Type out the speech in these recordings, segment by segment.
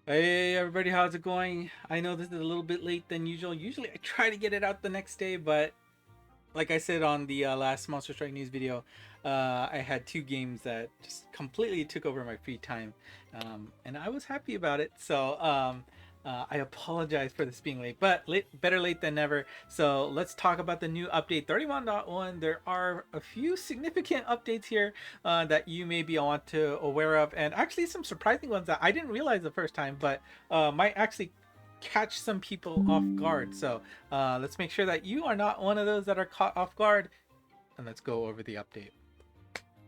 Hey everybody, how's it going? I know this is a little bit late than usual. Usually I try to get it out the next day, but like I said on the last Monster Strike News video, I had two games that just completely took over my free time, and I was happy about it. So I apologize for this being late, but better late than never. So let's talk about the new update 31.1. There are a few significant updates here that you may be want to aware of, and actually some surprising ones that I didn't realize the first time, but might actually catch some people off guard. So let's make sure that you are not one of those that are caught off guard, and let's go over the update.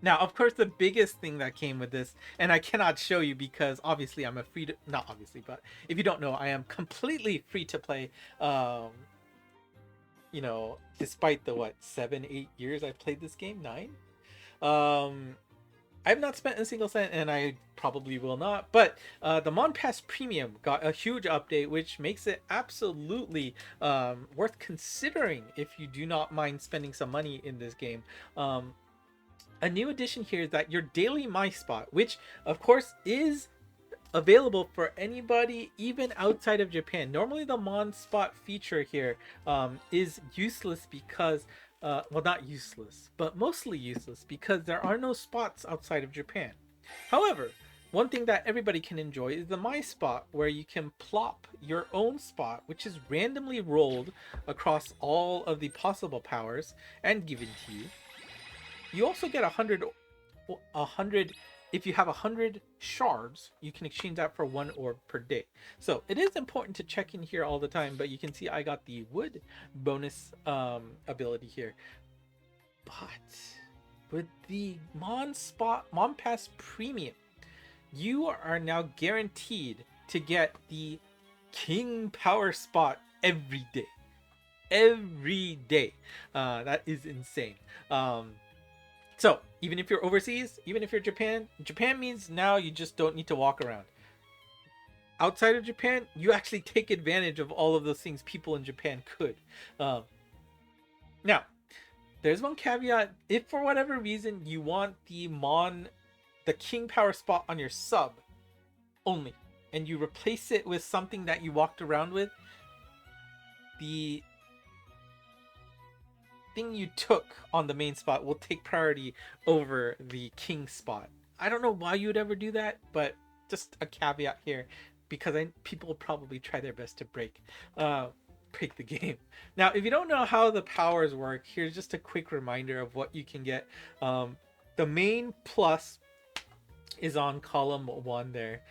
Now, of course, the biggest thing that came with this, and I cannot show you because obviously I'm a free to, not obviously, but if you don't know, I am completely free to play. Despite the what 7-8 years I've played this game, 9. Um, I've not spent a single cent, and I probably will not. But the Monpass Premium got a huge update, which makes it absolutely worth considering if you do not mind spending some money in this game. A new addition here is that your daily My Spot, which of course is available for anybody even outside of Japan. Normally the Mon Spot feature here is useless because well, not useless, but mostly useless because there are no spots outside of Japan. However, one thing that everybody can enjoy is the My Spot, where you can plop your own spot, which is randomly rolled across all of the possible powers and given to you. You also get a hundred. If you have 100 shards, you can exchange that for one orb per day. So it is important to check in here all the time, but you can see I got the wood bonus ability here. But with the Monpass Premium, you are now guaranteed to get the King Power spot every day. Every day. That is insane. So even if you're overseas, even if you're Japan means now you just don't need to walk around. Outside of Japan, you actually take advantage of all of those things people in Japan could. Um, Now, there's one caveat. If for whatever reason you want the King Power spot on your sub only, and you replace it with something that you walked around with, the thing you took on the main spot will take priority over the king spot. I don't know why you would ever do that, but just a caveat here, because people will probably try their best to break the game. Now, if you don't know how the powers work, here's just a quick reminder of what you can get. The main plus is on column 1 there.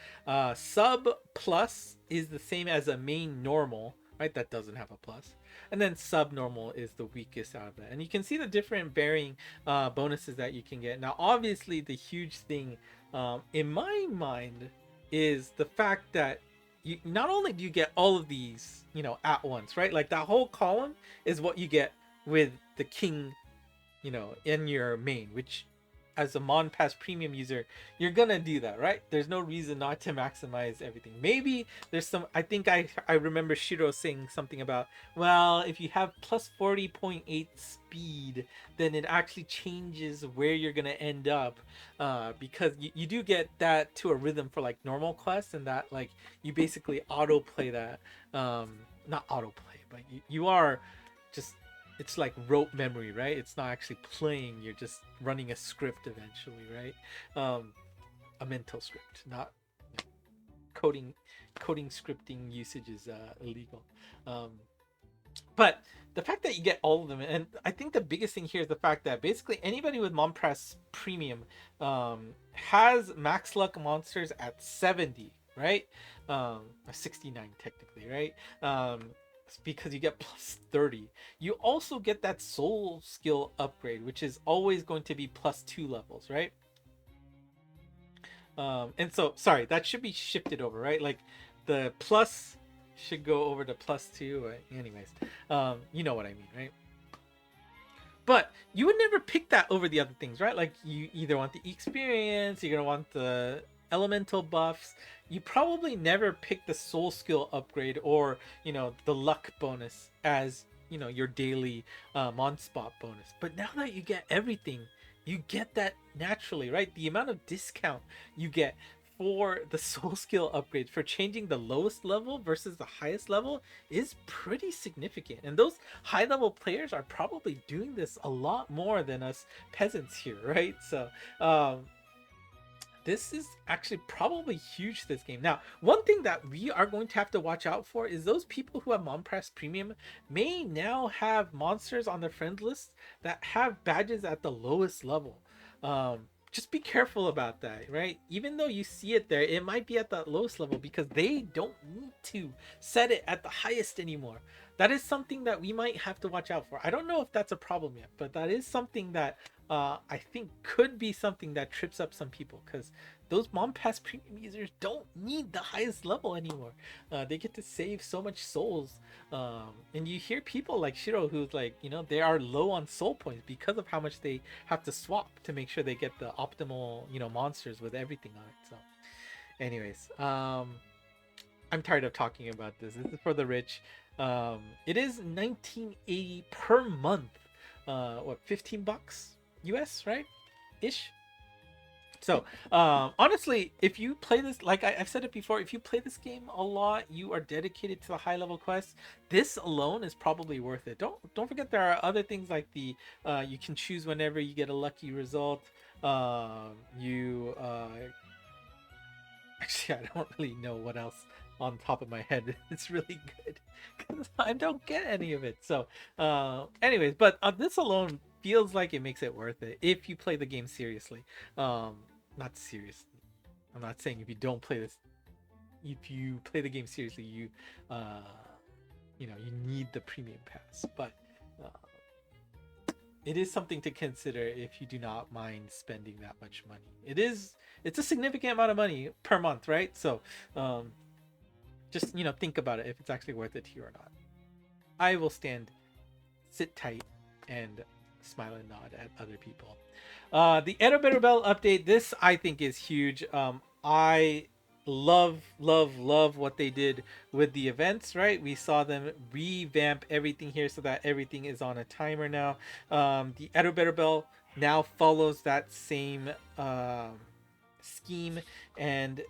Sub plus is the same as a main normal, right? That doesn't have a plus. And then subnormal is the weakest out of that. And you can see the different varying bonuses that you can get. Now, obviously, the huge thing in my mind is the fact that you not only do you get all of these, at once, right? Like that whole column is what you get with the king, in your main, which as a Monpass Premium user, you're gonna do that, right? There's no reason not to maximize everything. Maybe there's some. I think I remember Shiro saying something about, well, if you have plus 40.8 speed, then it actually changes where you're gonna end up, because you do get that to a rhythm for like normal quests, and that like you basically autoplay that. Not autoplay, but you are just, it's like rote memory, right? It's not actually playing, you're just running a script eventually, right? A mental script, not, you know, coding. Coding scripting usage is illegal. um, but the fact that you get all of them, and I think the biggest thing here is the fact that basically anybody with Monpass Premium has max luck monsters at 70, right? 69 technically, right? Because you get plus 30. You also get that soul skill upgrade, which is always going to be plus 2 levels, right? And so, sorry, that should be shifted over, right? Like the plus should go over to plus 2. Anyways, you know what I mean, right? But you would never pick that over the other things, right? Like you either want the experience, you're gonna want the elemental buffs. You probably never pick the soul skill upgrade or the luck bonus as your daily mon spot bonus. But now that you get everything, you get that naturally, right? The amount of discount you get for the soul skill upgrades, for changing the lowest level versus the highest level, is pretty significant. And those high level players are probably doing this a lot more than us peasants here, right? So this is actually probably huge to this game. Now, one thing that we are going to have to watch out for is those people who have Monpass Premium may now have monsters on their friend list that have badges at the lowest level. Just be careful about that, right? Even though you see it there, it might be at the lowest level because they don't need to set it at the highest anymore. That is something that we might have to watch out for. I don't know if that's a problem yet, but that is something that I think could be something that trips up some people, because those Monpass Premium users don't need the highest level anymore. They get to save so much souls. And you hear people like Shiro who's like, they are low on soul points because of how much they have to swap to make sure they get the optimal, monsters with everything on it. So anyways, I'm tired of talking about this. This is for the rich. It is 1980 per month. What, 15 bucks US, right? Ish. So honestly, if you play this, like I've said it before, if you play this game a lot, you are dedicated to the high level quests, this alone is probably worth it. Don't forget there are other things like the you can choose whenever you get a lucky result. You Actually, I don't really know what else on top of my head. It's really good because I don't get any of it. So anyways, but this alone feels like it makes it worth it if you play the game seriously. Not seriously, I'm not saying if you don't play this, if you play the game seriously, you you need the premium pass, but it is something to consider if you do not mind spending that much money. It's a significant amount of money per month, right? So just think about it, if it's actually worth it to you or not. I will sit tight and smile and nod at other people. The Edo Better Bell update, this I think is huge. I love what they did with the events, right? We saw them revamp everything here so that everything is on a timer now. The Edo Better Bell now follows that same scheme, and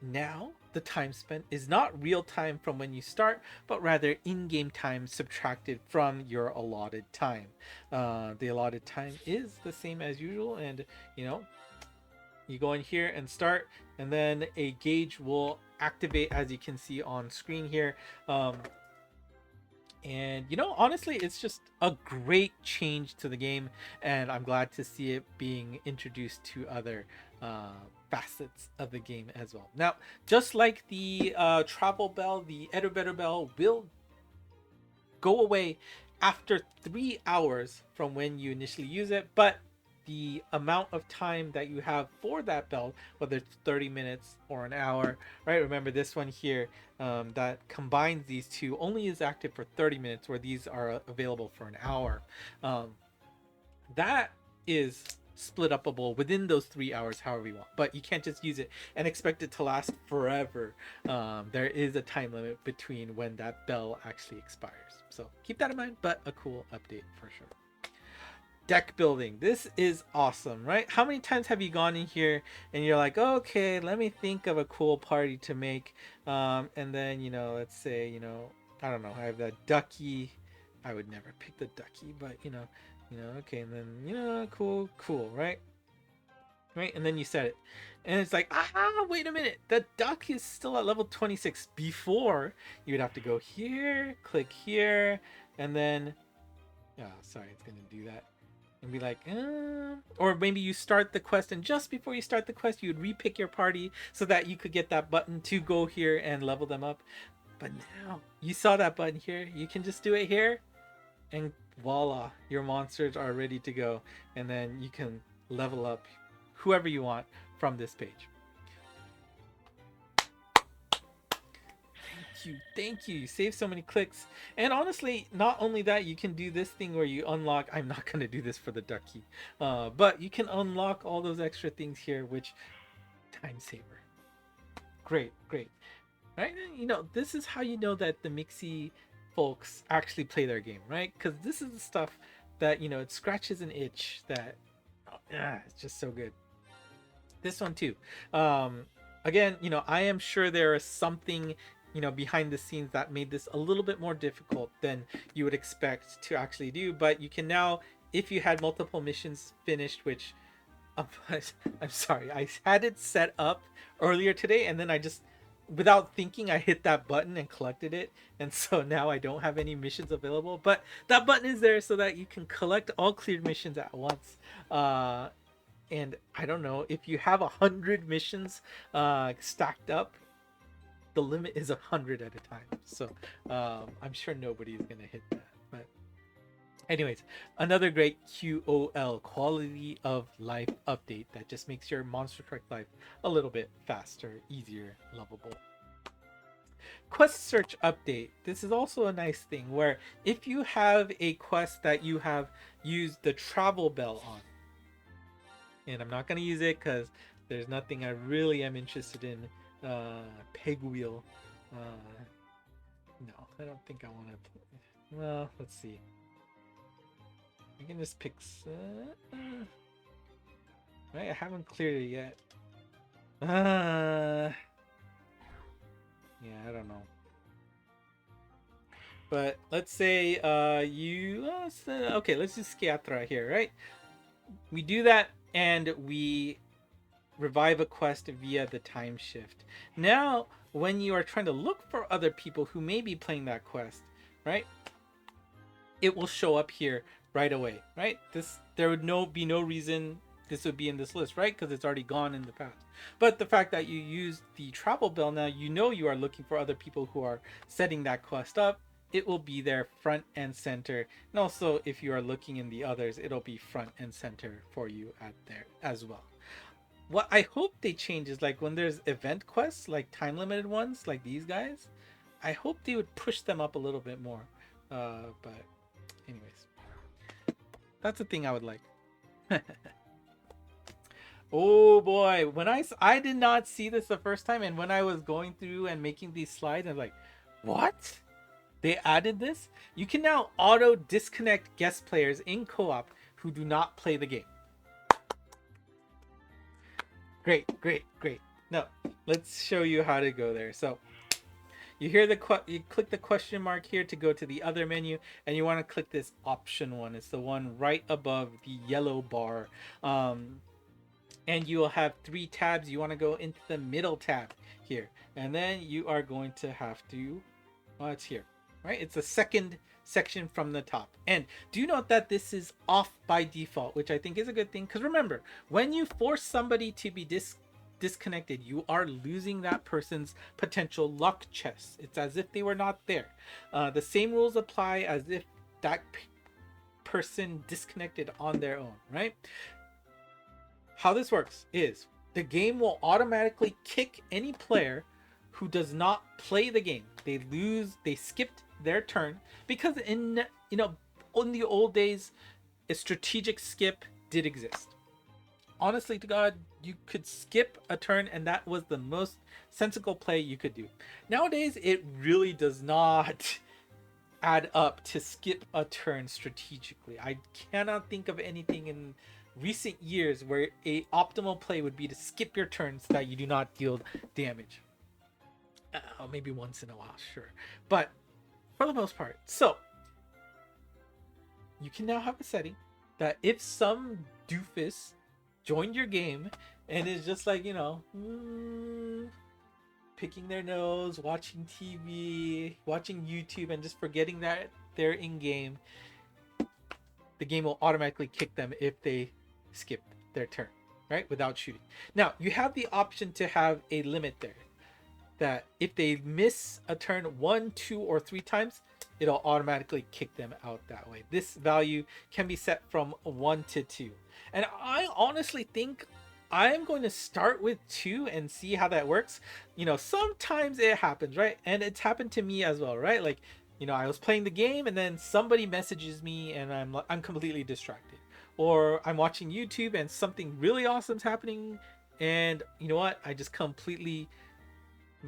now the time spent is not real time from when you start, but rather in-game time subtracted from your allotted time. The allotted time is the same as usual, and you go in here and start, and then a gauge will activate, as you can see on screen here. And honestly, it's just a great change to the game, and I'm glad to see it being introduced to other facets of the game as well. Now, just like the travel bell, the Edo Better Bell will go away after 3 hours from when you initially use it, but the amount of time that you have for that bell, whether it's 30 minutes or an hour, right? Remember this one here that combines these two only is active for 30 minutes, where these are available for an hour. That is split upable within those 3 hours however you want, but you can't just use it and expect it to last forever. There is a time limit between when that bell actually expires, so keep that in mind, but a cool update for sure. Deck building, this is awesome, right? How many times have you gone in here and you're like, okay, let me think of a cool party to make, and then let's say I don't know, I have that ducky. I would never pick the ducky, but okay, and then cool, right, and then you set it, and it's like, wait a minute, the duck is still at level 26. Before, you would have to go here, click here, and then sorry, it's gonna do that and be like, or maybe you start the quest, and just before you start the quest, you would repick your party so that you could get that button to go here and level them up. But now you saw that button here, you can just do it here, and voila, your monsters are ready to go, and then you can level up whoever you want from this page. Thank you. You save so many clicks. And honestly, not only that, you can do this thing where you unlock, I'm not going to do this for the ducky, but you can unlock all those extra things here, which time saver. Great, right? This is how you know that the Mixie folks actually play their game, right? Because this is the stuff that it scratches an itch that it's just so good. This one too, Again, I am sure there is something, behind the scenes that made this a little bit more difficult than you would expect to actually do. But you can now, if you had multiple missions finished, which I'm sorry, I had it set up earlier today, and then I just, without thinking, I hit that button and collected it, and so now I don't have any missions available. But that button is there so that you can collect all cleared missions at once. And I don't know, if you have 100 missions stacked up, the limit is 100 at a time. So I'm sure nobody's gonna hit that. But anyways, another great QOL, quality of life update, that just makes your Monster Truck life a little bit faster, easier, lovable. Quest search update. This is also a nice thing where if you have a quest that you have used the travel bell on, and I'm not going to use it because there's nothing I really am interested in. Peg wheel. No, I don't think I want to. Well, let's see. I can just pick. Right, I haven't cleared it yet. Yeah, I don't know. But let's say okay, let's do Sciatra here, right? We do that and we revive a quest via the time shift. Now, when you are trying to look for other people who may be playing that quest, right? It will show up here right away, right? There would be no reason this would be in this list, right? Because it's already gone in the past. But the fact that you use the travel bell now, you are looking for other people who are setting that quest up. It will be there front and center. And also, if you are looking in the others, it'll be front and center for you at there as well. What I hope they change is, like, when there's event quests, like time limited ones, like these guys, I hope they would push them up a little bit more. But anyways, that's a thing I would like. Oh boy, when I did not see this the first time, and when I was going through and making these slides, I was like, what? They added this? You can now auto disconnect guest players in co-op who do not play the game. Great. No, let's show you how to go there. So you click the question mark here to go to the other menu, and you want to click this option one. It's the one right above the yellow bar. And you will have 3 tabs. You want to go into the middle tab here, and then you are going to have to, well, it's here, right? It's the second section from the top. And do note that this is off by default, which I think is a good thing, because remember, when you force somebody to be disconnected, you are losing that person's potential luck chest. It's as if they were not there. The same rules apply as if that person disconnected on their own, right? How this works is the game will automatically kick any player who does not play the game. They skipped their turn, because in the old days, a strategic skip did exist. Honestly to God, you could skip a turn and that was the most sensible play you could do. Nowadays, it really does not add up to skip a turn strategically. I cannot think of anything in recent years where a optimal play would be to skip your turn so that you do not deal damage. Maybe once in a while, sure, but for the most part. So you can now have a setting that if some doofus joined your game and is just like, picking their nose, watching TV, watching YouTube, and just forgetting that they're in game, the game will automatically kick them if they skip their turn, right? Without shooting. Now, you have the option to have a limit there, that if they miss a turn 1, 2, or 3 times, it'll automatically kick them out that way. This value can be set from 1 to 2. And I honestly think I'm going to start with 2 and see how that works. Sometimes it happens, right? And it's happened to me as well, right? Like, I was playing the game and then somebody messages me and I'm completely distracted. Or I'm watching YouTube and something really awesome's happening, and you know what? I just completely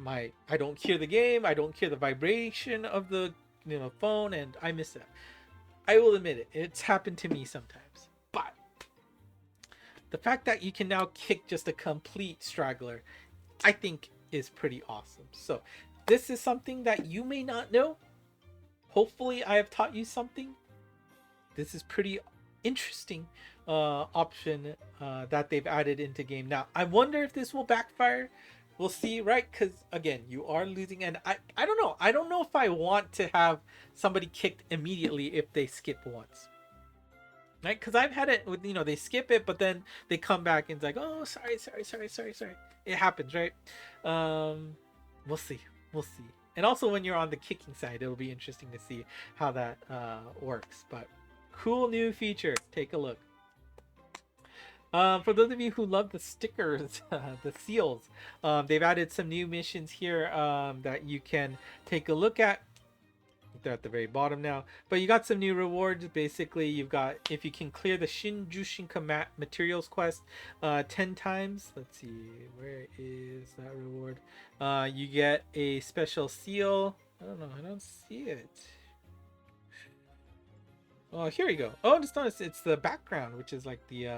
I don't hear the game, I don't hear the vibration of the phone, and I miss it. I will admit it. It's happened to me sometimes. But the fact that you can now kick just a complete straggler, I think is pretty awesome. So this is something that you may not know. Hopefully I have taught you something. This is pretty interesting option that they've added into game. Now I wonder if this will backfire. We'll see, right? Because again, you are losing, and I don't know. I don't know if I want to have somebody kicked immediately if they skip once, right? Because I've had it with, they skip it, but then they come back and it's like, oh, sorry. It happens, right? We'll see. We'll see. And also when you're on the kicking side, it'll be interesting to see how that works. But cool new feature. Take a look. For those of you who love the stickers, the seals, they've added some new missions here that you can take a look at. They're at the very bottom now, but you got some new rewards. Basically, you've got, if you can clear the Shinjushinka materials quest 10 times. Let's see, where is that reward? You get a special seal. I don't know, I don't see it. Oh, here you go. Oh, just noticed it's the background, which is like the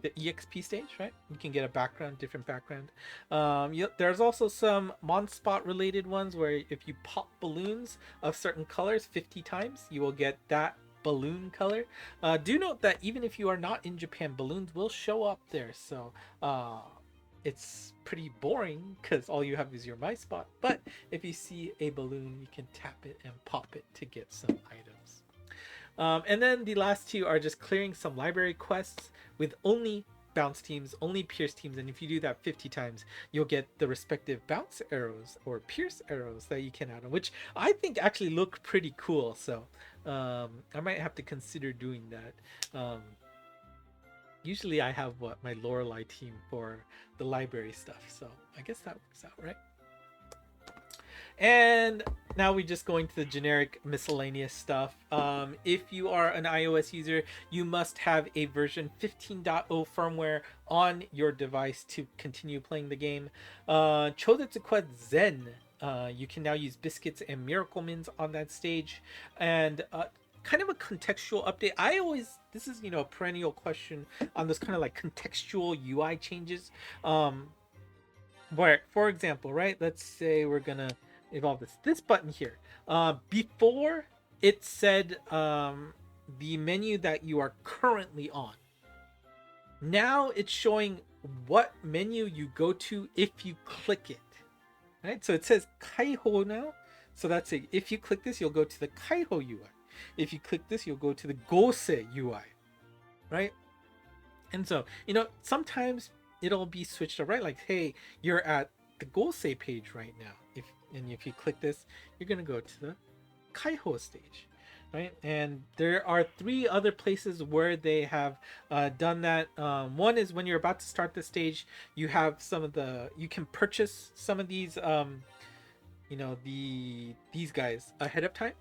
EXP stage, right? You can get a background, different background. There's also some Monspot related ones where if you pop balloons of certain colors 50 times, you will get that balloon color. Do note that even if you are not in Japan, balloons will show up there. So it's pretty boring because all you have is your My Spot. But if you see a balloon, you can tap it and pop it to get some items. And then the last two are just clearing some library quests with only bounce teams, only pierce teams, and if you do that 50 times, you'll get the respective bounce arrows or pierce arrows that you can add on, which I think actually look pretty cool. So I might have to consider doing that. Usually I have my Lorelei team for the library stuff, so I guess that works out, right? And now we just go into the generic miscellaneous stuff. If you are an iOS user, you must have a version 15.0 firmware on your device to continue playing the game. Chosetsu Quest Zen, you can now use biscuits and miracle mins on that stage. And kind of a contextual update. This is, a perennial question on this kind of like contextual UI changes. Where, for example, right, let's say we're gonna evolve this button here. Before it said the menu that you are currently on. Now it's showing what menu you go to if you click it. Right? So it says Kaiho now. So that's it. If you click this, you'll go to the Kaiho UI. If you click this, you'll go to the Gose UI. Right? And so, sometimes it'll be switched up, right? Like, hey, you're at the Gose page right now. If you click this, you're gonna go to the Kaiho stage, right? And there are 3 other places where they have done that. One is when you're about to start the stage, you have you can purchase some of these, these guys ahead of time.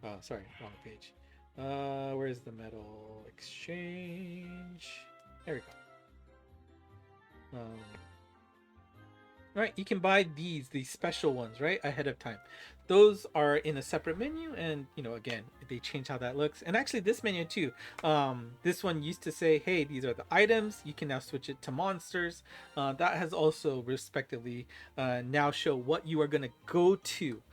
Oh, sorry, wrong page. Where's the metal exchange? There we go. Right, you can buy these special ones, right, ahead of time. Those are in a separate menu, and again, they change how that looks. And actually this menu too, this one used to say, hey, these are the items. You can now switch it to monsters. That has also respectively now show what you are going to go to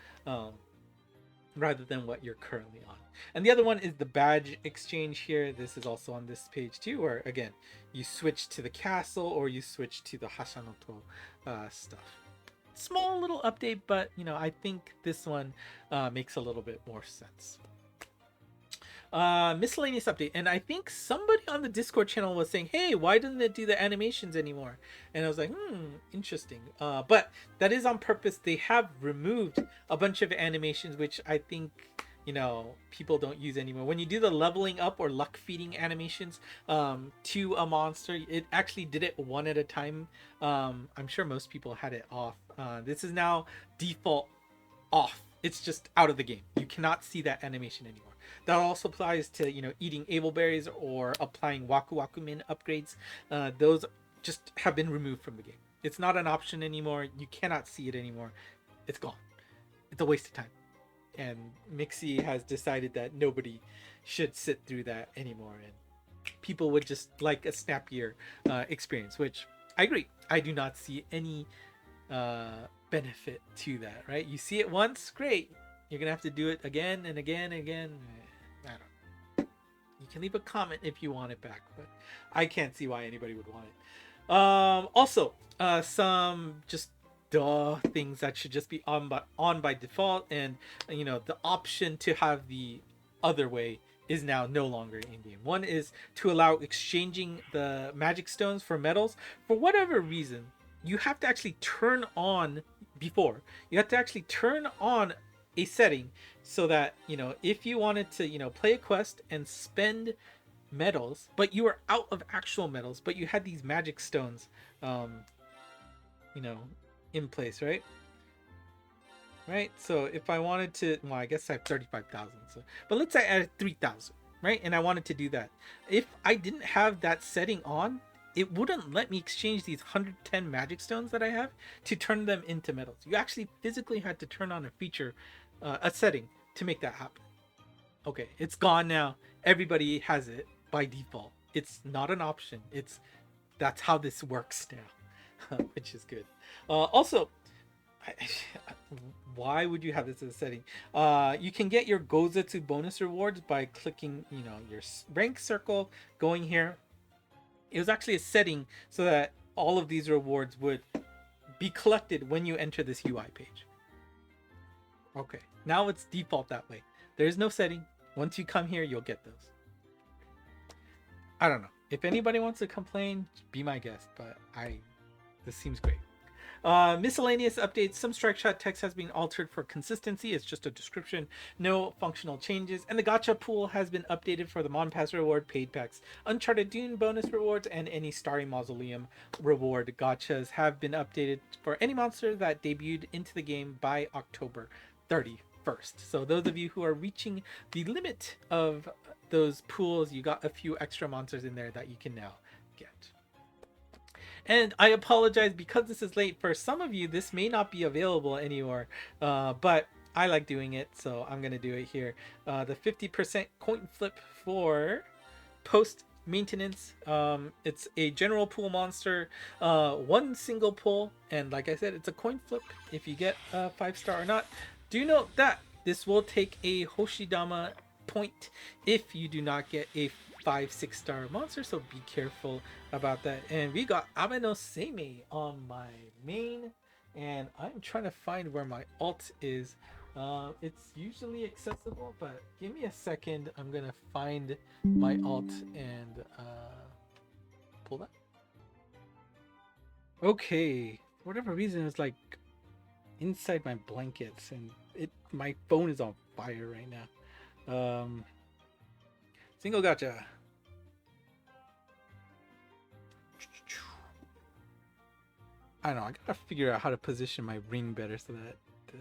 rather than what you're currently on. And the other one is the badge exchange here. This is also on this page too, where again, you switch to the castle or you switch to the Hashanoto stuff. Small little update, but I think this one makes a little bit more sense. Miscellaneous update, and I think somebody on the Discord channel was saying, hey, why doesn't it do the animations anymore? And I was like, interesting. But that is on purpose. They have removed a bunch of animations, which I think people don't use anymore. When you do the leveling up or luck feeding animations to a monster, it actually did it one at a time. I'm sure most people had it off. This is now default off. It's just out of the game. You cannot see that animation anymore. That also applies to eating able berries or applying waku waku min upgrades. Those just have been removed from the game. It's not an option anymore. You cannot see it anymore. It's gone. It's a waste of time. And Mixie has decided that nobody should sit through that anymore, and people would just like a snappier experience, which I agree. I do not see any benefit to that, right? You see it once, great. You're gonna have to do it again and again and again. I don't know. You can leave a comment if you want it back, but I can't see why anybody would want it. Also, some just duh things that should just be on by default, and the option to have the other way is now no longer in game. One is to allow exchanging the magic stones for medals. For whatever reason, you have to actually turn on you have to actually turn on a setting so that if you wanted to play a quest and spend medals, but you were out of actual medals, but you had these magic stones you know in place, right? So if I wanted to, well, I guess I have 35,000, so but let's say I had 3,000, right? And I wanted to do that. If I didn't have that setting on, it wouldn't let me exchange these 110 magic stones that I have to turn them into medals. You actually physically had to turn on a feature, a setting, to make that happen. Okay, it's gone now. Everybody has it by default. It's not an option. That's how this works now, which is good. Also, why would you have this as a setting? You can get your Gozetsu bonus rewards by clicking, your rank circle, going here. It was actually a setting so that all of these rewards would be collected when you enter this UI page. Okay, now it's default that way. There's no setting. Once you come here, you'll get those. I don't know. If anybody wants to complain, be my guest, but this seems great. Miscellaneous updates. Some strike shot text has been altered for consistency. It's just a description, no functional changes. And the gacha pool has been updated for the Monpass reward, paid packs, Uncharted Dune bonus rewards, and any Starry Mausoleum reward gachas have been updated for any monster that debuted into the game by October 31st. So those of you who are reaching the limit of those pools, you got a few extra monsters in there that you can now get. And I apologize because this is late. For some of you, this may not be available anymore, but I like doing it, so I'm going to do it here. The 50% coin flip for post maintenance. It's a general pool monster, one single pull, and like I said, it's a coin flip if you get a 5-star or not. Do note that this will take a Hoshidama point if you do not get a 5-6-star monster, so be careful about that. And we got Abe no Seimei on my main, and I'm trying to find where my alt is. It's usually accessible, but give me a second. I'm gonna find my alt and pull that. Okay, for whatever reason, it's like inside my blankets, and my phone is on fire right now. Single gacha. I don't know. I gotta figure out how to position my ring better so that the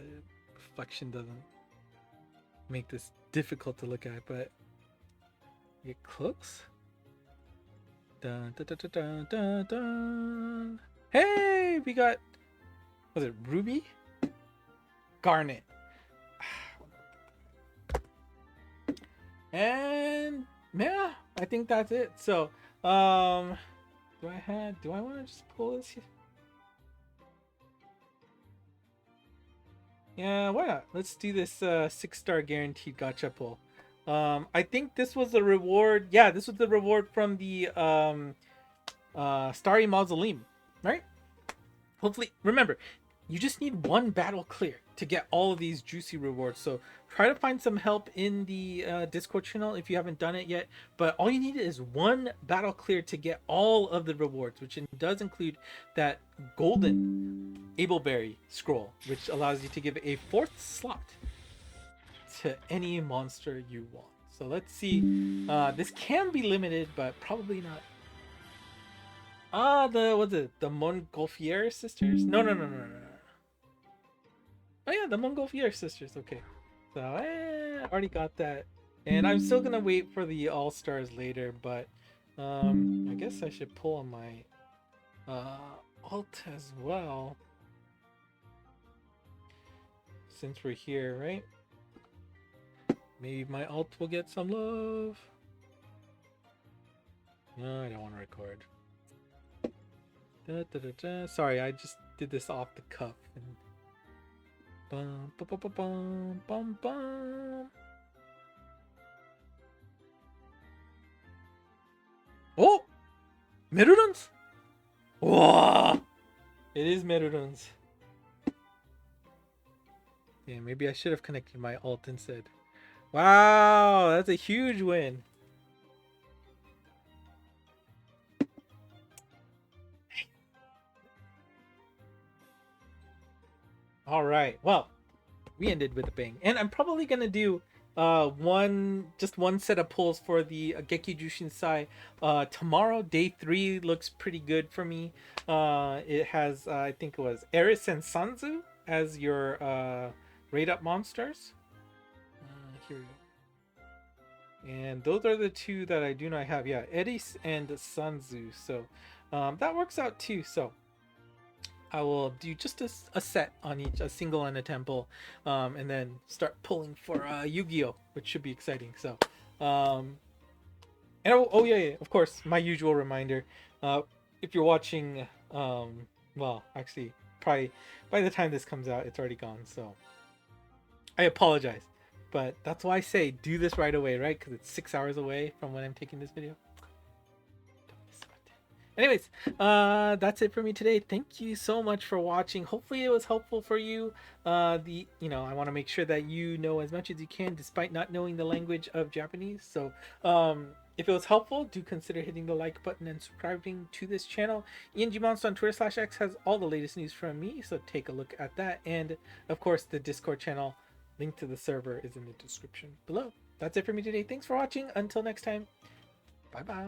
reflection doesn't make this difficult to look at. But get close. Dun, dun, dun, dun, dun, dun. Hey, we got. Was it ruby? Garnet. And yeah, I think that's it. So, do I want to just pull this here? Yeah, why not? Let's do this 6-star guaranteed gacha pull. I think this was the reward. Yeah, this was the reward from the Starry Mausoleum, right? Hopefully, remember, you just need one battle clear to get all of these juicy rewards. So try to find some help in the Discord channel if you haven't done it yet. But all you need is one battle clear to get all of the rewards, which does include that golden Abelberry scroll, which allows you to give a 4th slot to any monster you want. So let's see. This can be limited, but probably not. The Montgolfier sisters? No. Oh yeah, the Montgolfier sisters. Okay, so I already got that, and I'm still gonna wait for the All Stars later. But I guess I should pull on my alt as well, since we're here, right? Maybe my alt will get some love. No, I don't want to record. Da, da, da, da. Sorry, I just did this off the cuff. And... Bum, bum, bum, bum, bum, bum. Oh! Meruruns! Whoa! It is Meruruns. Yeah, maybe I should have connected my alt instead. Wow, that's a huge win. All right. Well, we ended with a bang, and I'm probably gonna do one set of pulls for the Geki Jushin Sai tomorrow. Day 3 looks pretty good for me. It has I think it was Eris and Sanzu as your rate up monsters. Here we go. And those are the two that I do not have. Yeah, Eris and Sanzu. So that works out too. So I will do just a set on each, a single and a temple, and then start pulling for Yu-Gi-Oh, which should be exciting. So, and oh yeah, yeah, of course, my usual reminder. If you're watching, well, actually, probably by the time this comes out, it's already gone. So, I apologize, but that's why I say do this right away, right? Because it's 6 hours away from when I'm taking this video. Anyways, that's it for me today. Thank you so much for watching. Hopefully it was helpful for you. I want to make sure that you know as much as you can despite not knowing the language of Japanese. So if it was helpful, do consider hitting the like button and subscribing to this channel. Monst on Twitter/X has all the latest news from me, so take a look at that. And of course, the Discord channel, link to the server is in the description below. That's it for me today. Thanks for watching. Until next time, bye bye.